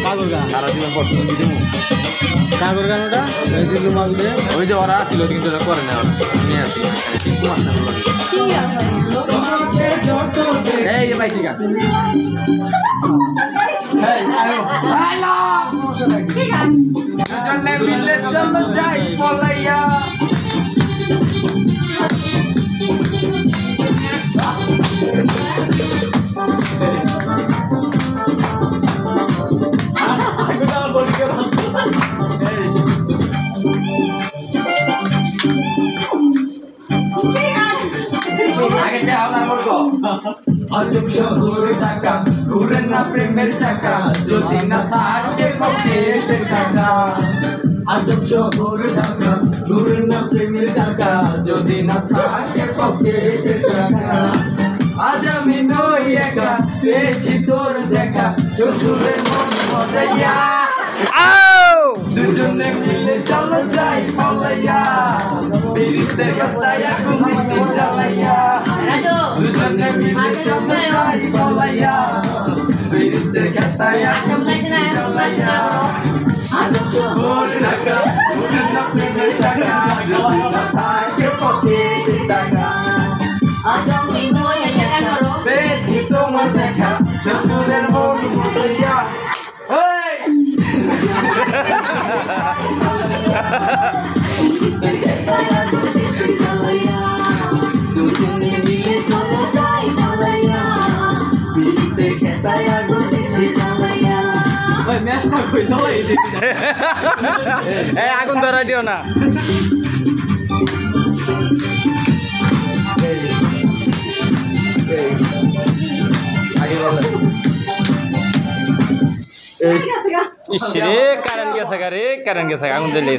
কাগর গান সারা জীবন পড়ছিল দিদি কাগর গান ওটা এই দিলু মাগুরে ওই যে ওরা আসছিল কিন্তু ওরা করে না ওরা নিয়ে আসি কিন্তু মাস্টার এই যে ভাই ঠিক আছে হ্যালো ঠিক আছে জন্নে মিলে চলো যাই পলাইয়া अजब शहर ढाका घूरे ना प्रेमेर चाका যদি না থাকে পকেটে টাকা अजब शहर ढाका घूरे ना प्रेमेर चाका যদি না থাকে পকেটে টাকা আজ আমি নই একা পেয়েছি তোর দেখা শ্বশুরের মন মজাইয়া দুজনে মিলে চলো যাই পলাইয়া বিরিতে কথায় আগুন দিছি জ্বালাইয়া দুজনে মিলে চলো যাই পলাইয়া বিরিতে কথায় আগুন দিছি জ্বালাইয়া আজব শহর ঢাকা ঘুরে না প্রেমের চাকা যদি না থাকে পকেটে টাকা আজ আমি নই একা পেয়েছি তোমার দেখা শ্বশুরের মন মজাইয়া আগুন ধরাই দিও না ইস রে কারেন্ট গেছে আগুন জ্বলে